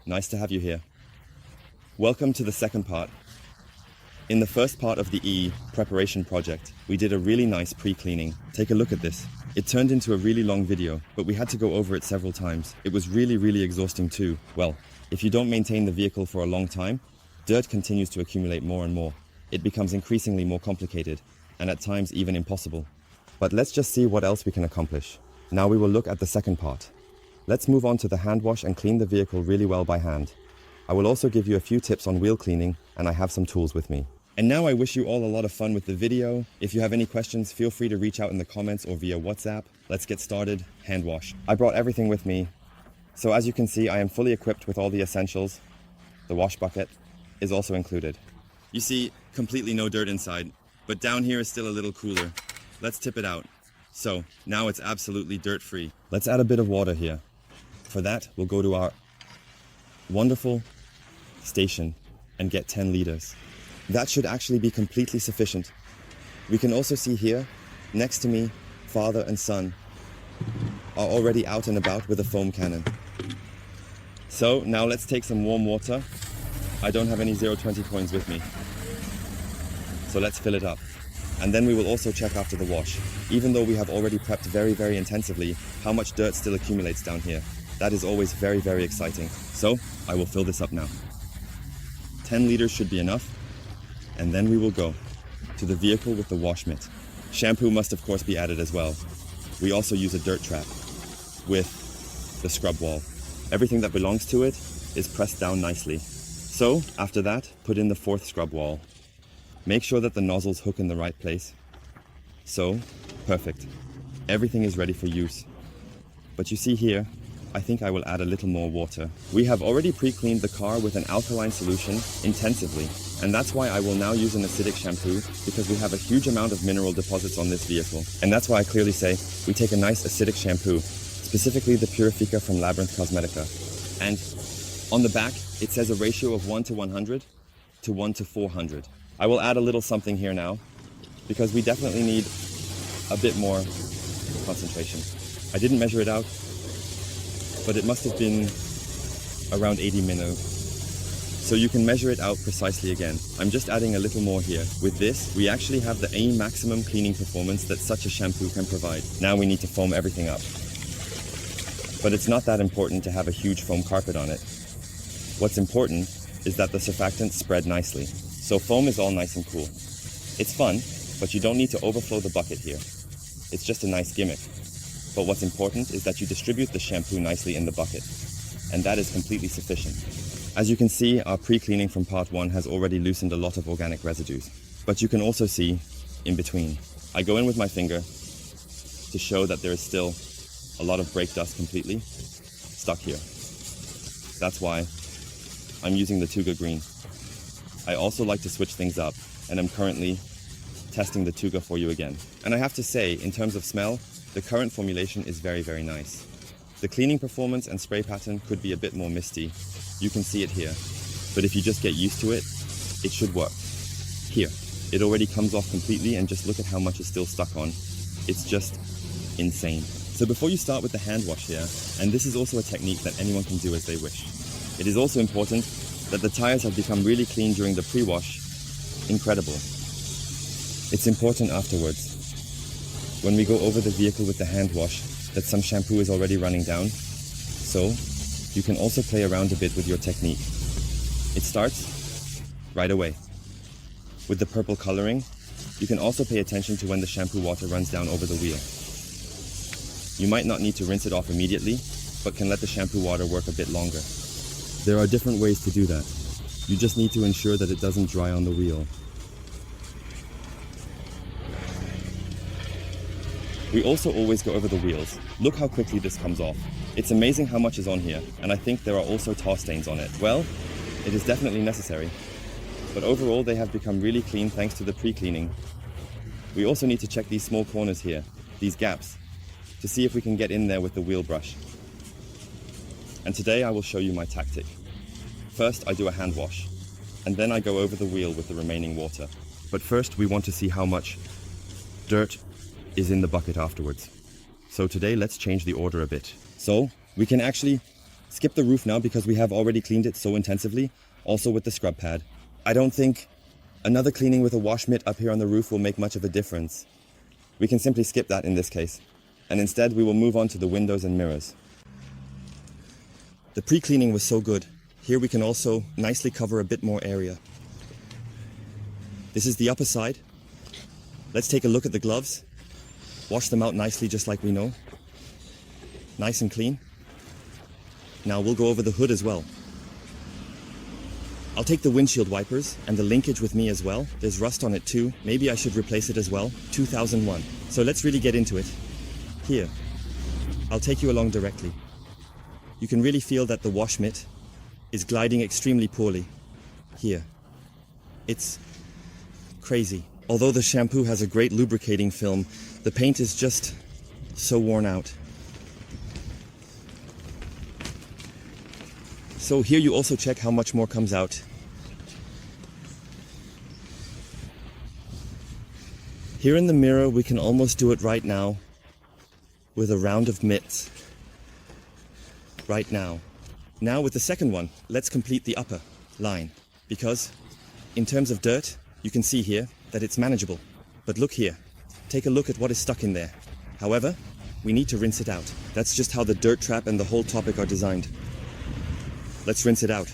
nice to have you here. Welcome to the second part. In the first part of the E preparation project, we did a really nice pre-cleaning. Take a look at this. It turned into a really long video, but we had to go over it several times. It was really exhausting too. Well, if you don't maintain the vehicle for a long time, dirt continues to accumulate more and more. It becomes increasingly more complicated, and at times even impossible. But let's just see what else we can accomplish. Now we will look at the second part. Let's move on to the hand wash and clean the vehicle really well by hand. I will also give you a few tips on wheel cleaning, and I have some tools with me. And now I wish you all a lot of fun with the video. If you have any questions, feel free to reach out in the comments or via WhatsApp. Let's get started. Hand wash. I brought everything with me. So as you can see, I am fully equipped with all the essentials. The wash bucket is also included. You see, completely no dirt inside, but down here is still a little cooler. Let's tip it out. So now it's absolutely dirt-free. Let's add a bit of water here. For that, we'll go to our wonderful station and get 10 liters. That should actually be completely sufficient. We can also see here, next to me, father and son are already out and about with a foam cannon. So now let's take some warm water. I don't have any 020 coins with me. So let's fill it up. And then we will also check after the wash. Even though we have already prepped very intensively, how much dirt still accumulates down here. That is always very exciting. So I will fill this up now. 10 liters should be enough. And then we will go to the vehicle with the wash mitt. Shampoo must of course be added as well. We also use a dirt trap with the scrub wall. Everything that belongs to it is pressed down nicely. So after that, put in the fourth scrub wall. Make sure that the nozzles hook in the right place. So, perfect. Everything is ready for use. But you see here, I think I will add a little more water. We have already pre-cleaned the car with an alkaline solution intensively, and that's why I will now use an acidic shampoo, because we have a huge amount of mineral deposits on this vehicle. And that's why I clearly say we take a nice acidic shampoo, specifically the Purifica from Labocosmetica. And on the back, it says a ratio of 1 to 100 to 1 to 400. I will add a little something here now, because we definitely need a bit more concentration. I didn't measure it out, but it must have been around 80 minnow. So you can measure it out precisely again. I'm just adding a little more here. With this, we actually have the A maximum cleaning performance that such a shampoo can provide. Now we need to foam everything up. But it's not that important to have a huge foam carpet on it. What's important is that the surfactants spread nicely. So foam is all nice and cool. It's fun, but you don't need to overflow the bucket here. It's just a nice gimmick. But what's important is that you distribute the shampoo nicely in the bucket. And that is completely sufficient. As you can see, our pre-cleaning from part 1 has already loosened a lot of organic residues. But you can also see in between. I go in with my finger to show that there is still a lot of brake dust completely stuck here. That's why I'm using the Tuga Green. I also like to switch things up, and I'm currently testing the Tuga for you again. And I have to say, in terms of smell, the current formulation is very nice. The cleaning performance and spray pattern could be a bit more misty. You can see it here. But if you just get used to it, it should work. Here, it already comes off completely, and just look at how much is still stuck on. It's just insane. So before you start with the hand wash here, and this is also a technique that anyone can do as they wish, it is also important that the tires have become really clean during the pre-wash. Incredible. It's important afterwards, when we go over the vehicle with the hand wash, that some shampoo is already running down. So you can also play around a bit with your technique. It starts right away. With the purple coloring, you can also pay attention to when the shampoo water runs down over the wheel. You might not need to rinse it off immediately, but can let the shampoo water work a bit longer. There are different ways to do that. You just need to ensure that it doesn't dry on the wheel. We also always go over the wheels. Look how quickly this comes off. It's amazing how much is on here, and I think there are also tar stains on it. Well, it is definitely necessary. But overall, they have become really clean thanks to the pre-cleaning. We also need to check these small corners here, these gaps, to see if we can get in there with the wheel brush. And today I will show you my tactic. First, I do a hand wash, and then I go over the wheel with the remaining water. But first, we want to see how much dirt is in the bucket afterwards. So today, let's change the order a bit. So we can actually Skip the roof now because we have already cleaned it so intensively, also with the scrub pad. I don't think another cleaning with a wash mitt up here on the roof will make much of a difference. We can simply skip that in this case, and instead we will move on to the windows and mirrors. The pre-cleaning was so good. Here we can also nicely cover a bit more area. This is the upper side. Let's take a look at the gloves. Wash them out nicely just like we know. Nice and clean. Now we'll go over the hood as well. I'll take the windshield wipers and the linkage with me as well. There's rust on it too. Maybe I should replace it as well. 2001. So let's really get into it. Here. I'll take you along directly. You can really feel that the wash mitt is gliding extremely poorly. Here. It's crazy. Although the shampoo has a great lubricating film, the paint is just so worn out. So here you also check how much more comes out. Here in the mirror we can almost do it right now with a round of mitts. Right now. Now with the second one, let's complete the upper line. Because in terms of dirt, you can see here that it's manageable. But look here. Take a look at what is stuck in there. However, we need to rinse it out. That's just how the dirt trap and the whole topic are designed. Let's rinse it out.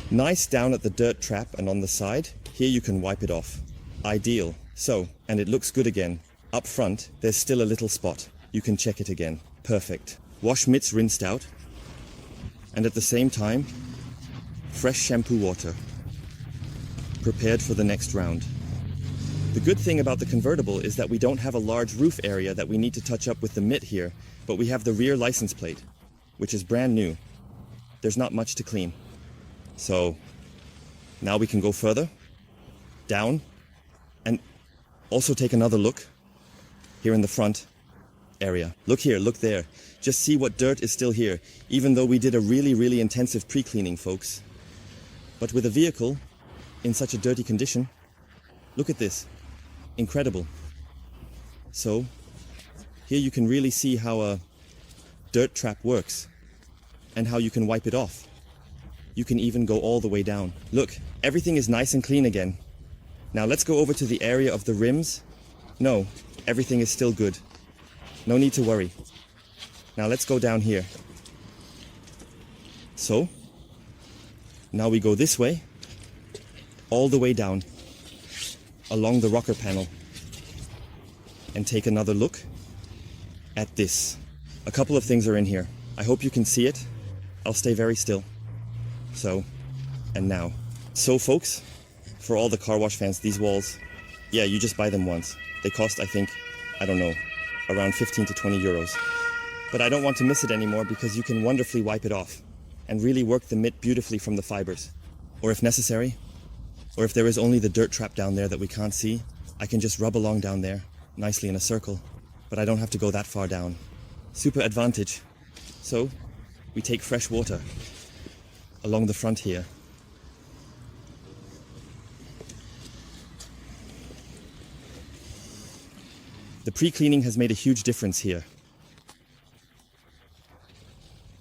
Nice down at the dirt trap and on the side. Here you can wipe it off. Ideal. So, and it looks good again. Up front, there's still a little spot. You can check it again. Perfect. Wash mitts rinsed out. And at the same time, fresh shampoo water. Prepared for the next round. The good thing about the convertible is that we don't have a large roof area that we need to touch up with the mitt here, but we have the rear license plate, which is brand new. There's not much to clean. So now we can go further, down, and also take another look here in the front area. Look here, look there. Just see what dirt is still here, even though we did a really intensive pre-cleaning, folks. But with a vehicle in such a dirty condition, look at this. Incredible. So here you can really see how a dirt trap works and how you can wipe it off. You can even go all the way down. Look, everything is nice and clean again. Now let's go over to the area of the rims. No, everything is still good. No need to worry. Now let's go down here. So, now we go this way, all the way down, along the rocker panel, and take another look at this. A couple of things are in here. I hope you can see it. I'll stay very still. So, and now. So folks, for all the car wash fans, these walls, yeah, you just buy them once. They cost, I think, I don't know, around 15 to 20 euros. But I don't want to miss it anymore because you can wonderfully wipe it off and really work the mitt beautifully from the fibers. Or if necessary, or if there is only the dirt trap down there that we can't see, I can just rub along down there, nicely in a circle. But I don't have to go that far down. Super advantage. So, we take fresh water along the front here. The pre-cleaning has made a huge difference here.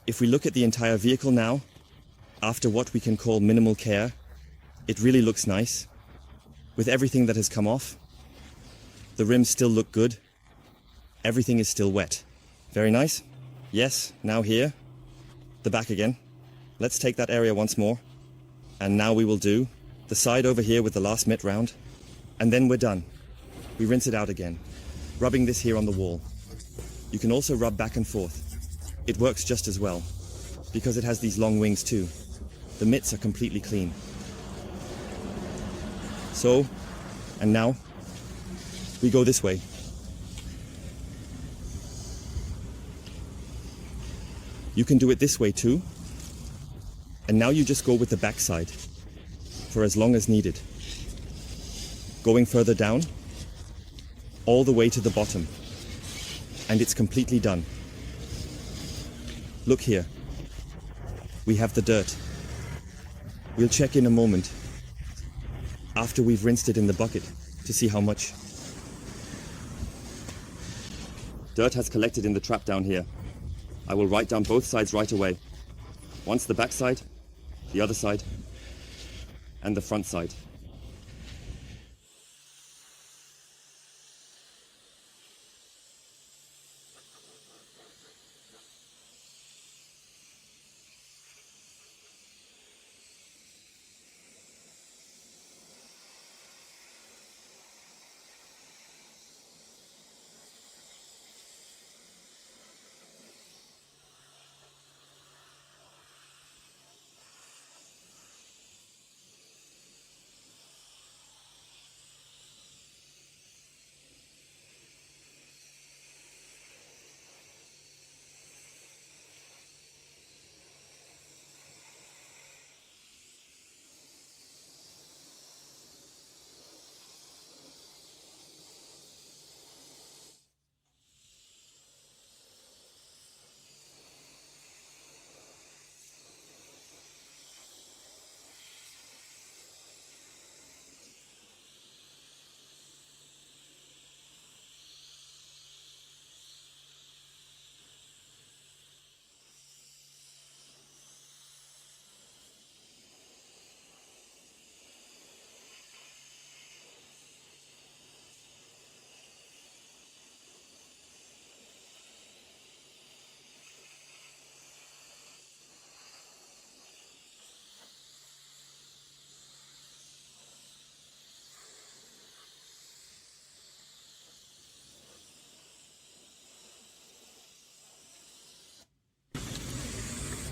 If we look at the entire vehicle now, after what we can call minimal care, it really looks nice. With everything that has come off, the rims still look good. Everything is still wet. Very nice. Yes, now here, the back again. Let's take that area once more. And now we will do the side over here with the last mitt round. And then we're done. We rinse it out again, rubbing this here on the wall. You can also rub back and forth. It works just as well, because it has these long wings too. The mitts are completely clean. So, and now, we go this way. You can do it this way too. And now you just go with the back side for as long as needed. Going further down, all the way to the bottom. And it's completely done. Look here. We have the dirt. We'll check in a moment after we've rinsed it in the bucket to see how much. Dirt has collected in the trap down here. I will write down both sides right away. Once the back side, the other side, and the front side.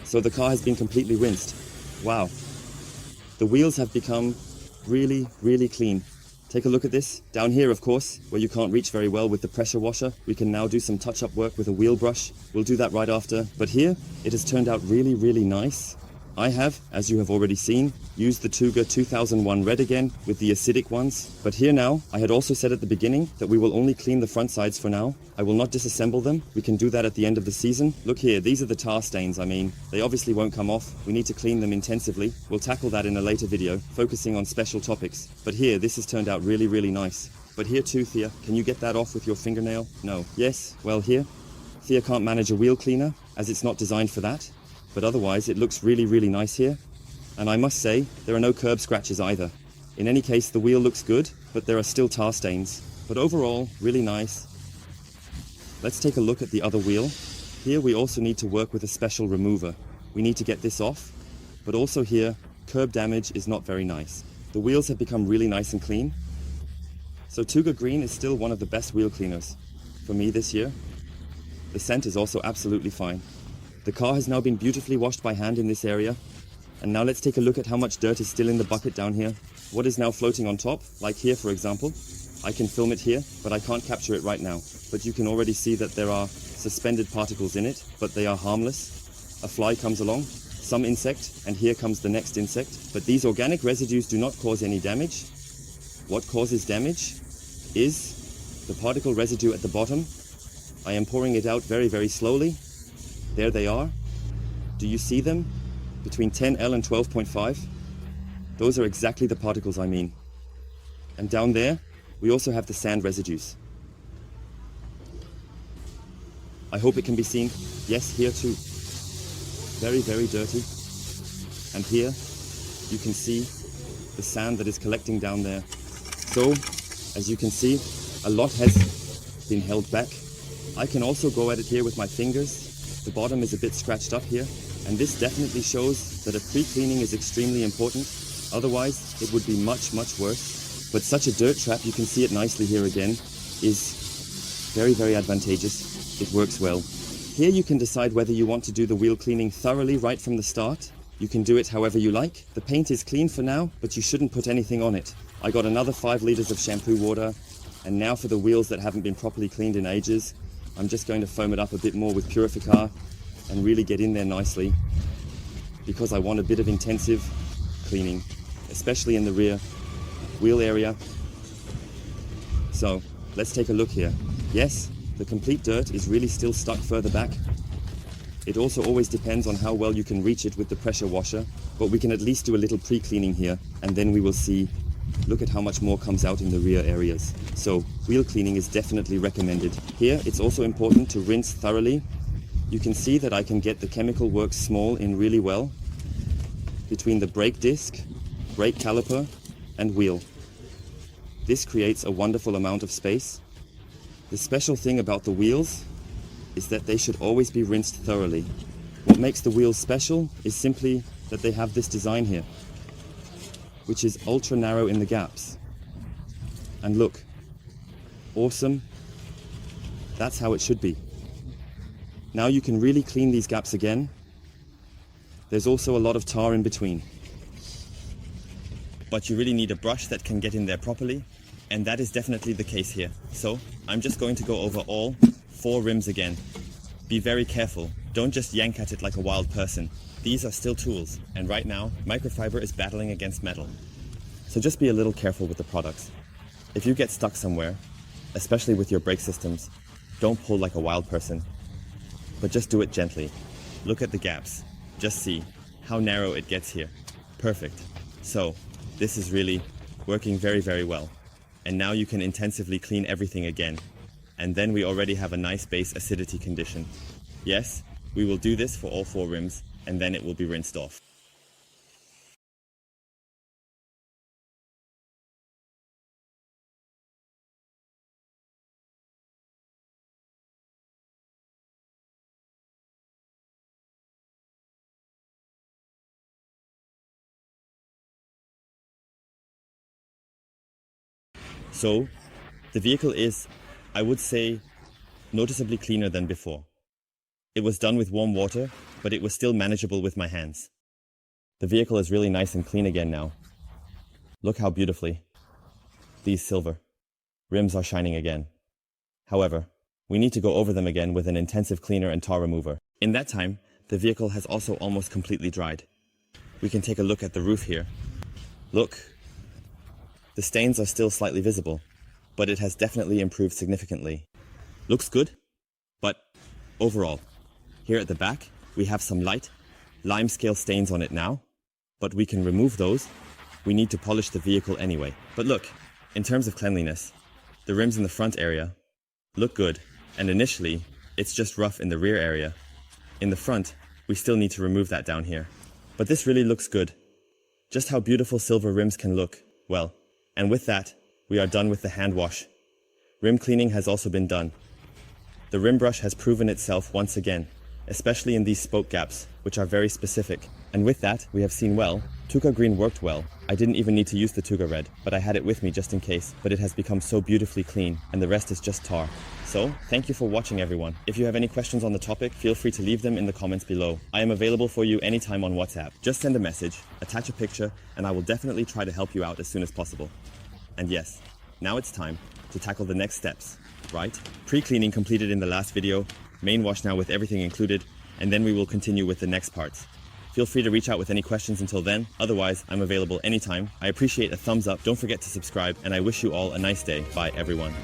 So the car has been completely rinsed. Wow. The wheels have become really, really clean. Take a look at this. Down here, of course, where you can't reach very well with the pressure washer, we can now do some touch-up work with a wheel brush. We'll do that right after. But here, it has turned out really, really nice. I have, as you have already seen, used the Tuga 2001 red again with the acidic ones. But here now, I had also said at the beginning that we will only clean the front sides for now. I will not disassemble them. We can do that at the end of the season. Look here, these are the tar stains. I mean, they obviously won't come off. We need to clean them intensively. We'll tackle that in a later video, focusing on special topics. But here, this has turned out really, really nice. But here too, Thea, can you get that off with your fingernail? No. Yes? Well, here, Thea can't manage a wheel cleaner, as it's not designed for that. But otherwise, it looks really, really nice here. And I must say, there are no curb scratches either. In any case, the wheel looks good, but there are still tar stains. But overall, really nice. Let's take a look at the other wheel. Here we also need to work with a special remover. We need to get this off. But also here, curb damage is not very nice. The wheels have become really nice and clean. So Tuga Green is still one of the best wheel cleaners for me this year. The scent is also absolutely fine. The car has now been beautifully washed by hand in this area. And now let's take a look at how much dirt is still in the bucket down here. What is now floating on top, like here for example. I can film it here, but I can't capture it right now. But you can already see that there are suspended particles in it, but they are harmless. A fly comes along, some insect, and here comes the next insect. But these organic residues do not cause any damage. What causes damage is the particle residue at the bottom. I am pouring it out very, very slowly. There they are. Do you see them? Between 10L and 12.5. Those are exactly the particles I mean. And down there, we also have the sand residues. I hope it can be seen. Yes, here too. Very, very dirty. And here, you can see the sand that is collecting down there. So, as you can see, a lot has been held back. I can also go at it here with my fingers. The bottom is a bit scratched up here, and this definitely shows that a pre-cleaning is extremely important. Otherwise, it would be much, much worse. But such a dirt trap, you can see it nicely here again, is very, very advantageous. It works well. Here you can decide whether you want to do the wheel cleaning thoroughly right from the start. You can do it however you like. The paint is clean for now, but you shouldn't put anything on it. I got another 5 liters of shampoo water, and now for the wheels that haven't been properly cleaned in ages, I'm just going to foam it up a bit more with Purifica and really get in there nicely, because I want a bit of intensive cleaning, especially in the rear wheel area. So let's take a look here. Yes, the complete dirt is really still stuck further back. It also always depends on how well you can reach it with the pressure washer, but we can at least do a little pre-cleaning here, and then we will see. Look at how much more comes out in the rear areas. So wheel cleaning is definitely recommended. Here it's also important to rinse thoroughly you can see that I can get the ChemicalWorkz small in really well between the brake disc, brake caliper and wheel. This creates a wonderful amount of space. The special thing about the wheels is that they should always be rinsed thoroughly. What makes the wheels special is simply that they have this design here, which is ultra narrow in the gaps. And look, awesome. That's how it should be. Now you can really clean these gaps again. There's also a lot of tar in between. But you really need a brush that can get in there properly, and that is definitely the case here. So I'm just going to go over all 4 rims again. Be very careful. Don't just yank at it like a wild person. These are still tools, and right now microfiber is battling against metal. So just be a little careful with the products. If you get stuck somewhere, especially with your brake systems, don't pull like a wild person, but just do it gently. Look at the gaps. Just see how narrow it gets here. Perfect. So this is really working very, very well. And now you can intensively clean everything again. And then we already have a nice base acidity condition. Yes, we will do this for all 4 rims, and then it will be rinsed off. So, the vehicle is, I would say, noticeably cleaner than before. It was done with warm water, but it was still manageable with my hands. The vehicle is really nice and clean again now. Look how beautifully. These silver rims are shining again. However, we need to go over them again with an intensive cleaner and tar remover. In that time, the vehicle has also almost completely dried. We can take a look at the roof here. Look. The stains are still slightly visible, but it has definitely improved significantly. Looks good, but overall, here at the back, we have some light lime scale stains on it now, but we can remove those. We need to polish the vehicle anyway. But look, in terms of cleanliness, the rims in the front area look good, and initially, it's just rough in the rear area. In the front, we still need to remove that down here. But this really looks good. Just how beautiful silver rims can look, well. And with that, we are done with the hand wash. Rim cleaning has also been done. The rim brush has proven itself once again, especially in these spoke gaps, which are very specific. And with that, we have seen well, Tuga Green worked well. I didn't even need to use the Tuga Red, but I had it with me just in case. But it has become so beautifully clean, and the rest is just tar. So, thank you for watching everyone. If you have any questions on the topic, feel free to leave them in the comments below. I am available for you anytime on WhatsApp. Just send a message, attach a picture, and I will definitely try to help you out as soon as possible. And yes, now it's time to tackle the next steps, right? Pre-cleaning completed in the last video, main wash now with everything included, and then we will continue with the next parts. Feel free to reach out with any questions until then. Otherwise, I'm available anytime. I appreciate a thumbs up. Don't forget to subscribe, and I wish you all a nice day. Bye, everyone.